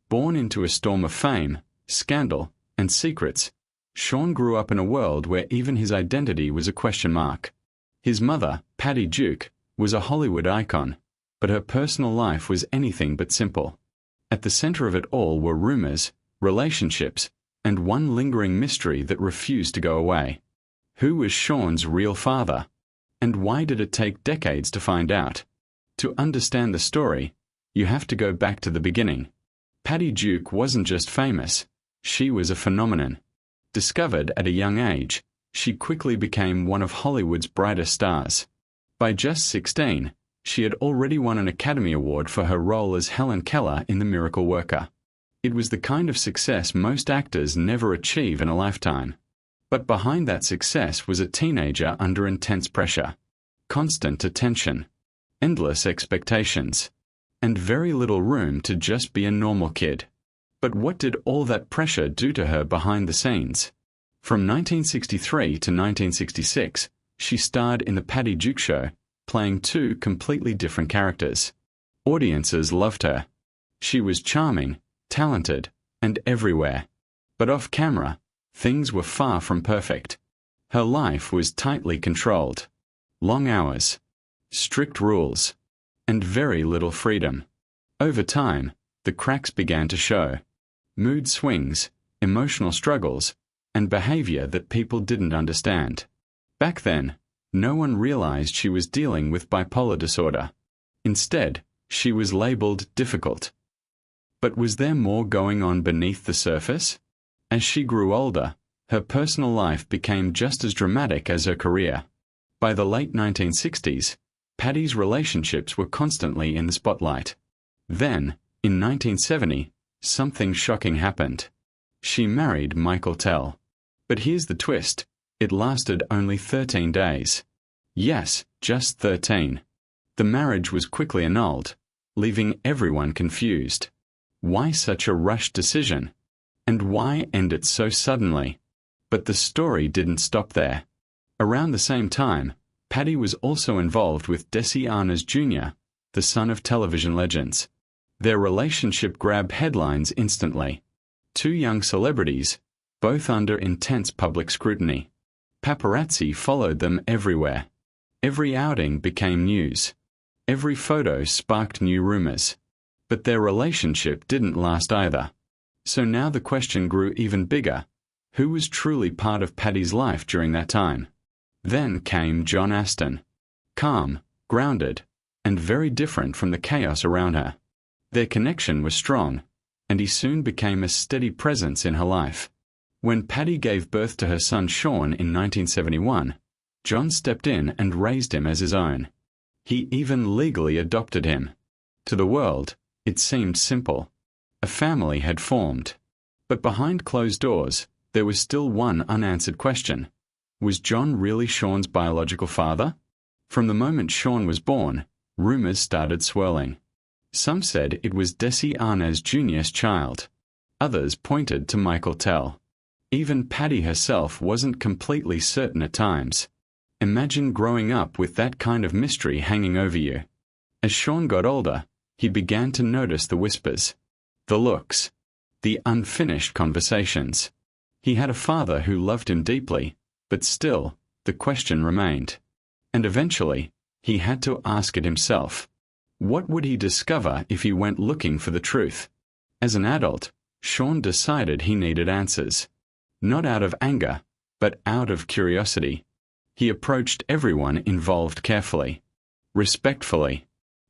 Born into a storm of fame, scandal, and secrets, Sean grew up in a world where even his identity was a question mark. His mother, Patty Duke, was a Hollywood icon, but her personal life was anything but simple. At the center of it all were rumors, relationships, and one lingering mystery that refused to go away. Who was Sean's real father? And why did it take decades to find out? To understand the story, you have to go back to the beginning. Patty Duke wasn't just famous, she was a phenomenon. Discovered at a young age, she quickly became one of Hollywood's brightest stars. By just 16, she had already won an Academy Award for her role as Helen Keller in The Miracle Worker. It was the kind of success most actors never achieve in a lifetime. But behind that success was a teenager under intense pressure, constant attention, endless expectations, and very little room to just be a normal kid. But what did all that pressure do to her behind the scenes? From 1963 to 1966, she starred in The Patty Duke Show, playing two completely different characters. Audiences loved her. She was charming, talented, and everywhere. But off camera, things were far from perfect. Her life was tightly controlled. Long hours, strict rules, and very little freedom. Over time, the cracks began to show. Mood swings, emotional struggles, and behavior that people didn't understand. Back then, no one realized she was dealing with bipolar disorder. Instead, she was labeled difficult. But was there more going on beneath the surface? As she grew older, her personal life became just as dramatic as her career. By the late 1960s, Patty's relationships were constantly in the spotlight. Then, in 1970, something shocking happened. She married Michael Tell. But here's the twist. It lasted only 13 days. Yes, just 13. The marriage was quickly annulled, leaving everyone confused. Why such a rushed decision? And why end it so suddenly? But the story didn't stop there. Around the same time, Patty was also involved with Desi Arnaz Jr., the son of television legends. Their relationship grabbed headlines instantly. Two young celebrities, both under intense public scrutiny. Paparazzi followed them everywhere. Every outing became news. Every photo sparked new rumors. But their relationship didn't last either. So now the question grew even bigger. Who was truly part of Patty's life during that time? Then came John Astin. Calm, grounded, and very different from the chaos around her. Their connection was strong, and he soon became a steady presence in her life. When Patty gave birth to her son Sean in 1971, John stepped in and raised him as his own. He even legally adopted him. To the world, it seemed simple. A family had formed. But behind closed doors, there was still one unanswered question. Was John really Sean's biological father? From the moment Sean was born, rumors started swirling. Some said it was Desi Arnaz Jr.'s child. Others pointed to Michael Tell. Even Patty herself wasn't completely certain at times. Imagine growing up with that kind of mystery hanging over you. As Sean got older, he began to notice the whispers, the looks, the unfinished conversations. He had a father who loved him deeply, but still, the question remained. And eventually, he had to ask it himself. What would he discover if he went looking for the truth? As an adult, Sean decided he needed answers. Not out of anger, but out of curiosity. He approached everyone involved carefully, respectfully.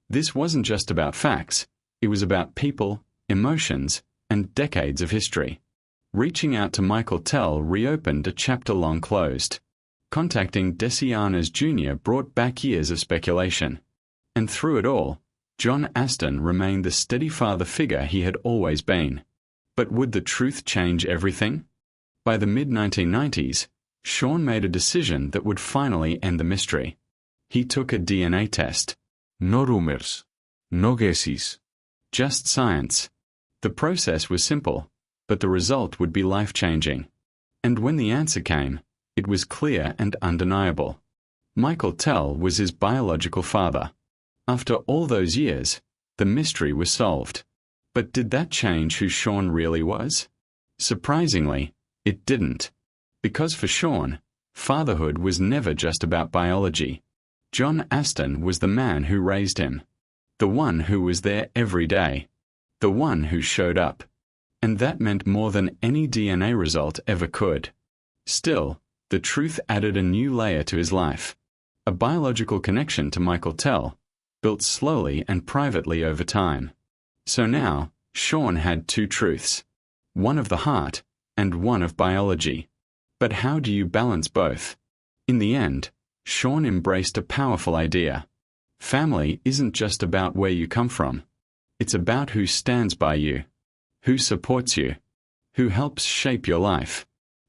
This wasn't just about facts, it was about people, emotions, and decades of history. Reaching out to Michael Tell reopened a chapter long closed. Contacting Desi Arnaz Jr. brought back years of speculation. And through it all, John Astin remained the steady father figure he had always been. But would the truth change everything? By the mid-1990s, Sean made a decision that would finally end the mystery. He took a DNA test. No rumors. No guesses. Just science. The process was simple, but the result would be life-changing. And when the answer came, it was clear and undeniable. Michael Tell was his biological father. After all those years, the mystery was solved. But did that change who Sean really was? Surprisingly, it didn't. Because for Sean, fatherhood was never just about biology. John Aston was the man who raised him. The one who was there every day. The one who showed up. And that meant more than any DNA result ever could. Still, the truth added a new layer to his life. A biological connection to Michael Tell, built slowly and privately over time. So now, Sean had two truths. One of the heart, and one of biology. But how do you balance both? In the end, Sean embraced a powerful idea. Family isn't just about where you come from. It's about who stands by you, who supports you, who helps shape your life.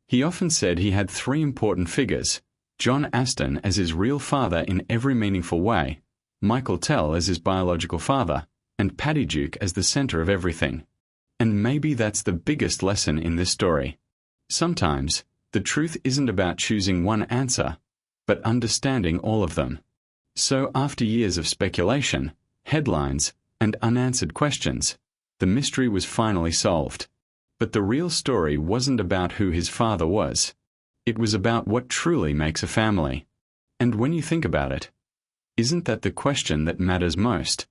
He often said he had three important figures: John Aston as his real father in every meaningful way, Michael Tell as his biological father, and Paddy Duke as the center of everything. And maybe that's the biggest lesson in this story. Sometimes, the truth isn't about choosing one answer, but understanding all of them. So after years of speculation, headlines, and unanswered questions, the mystery was finally solved. But the real story wasn't about who his father was. It was about what truly makes a family. And when you think about it, isn't that the question that matters most?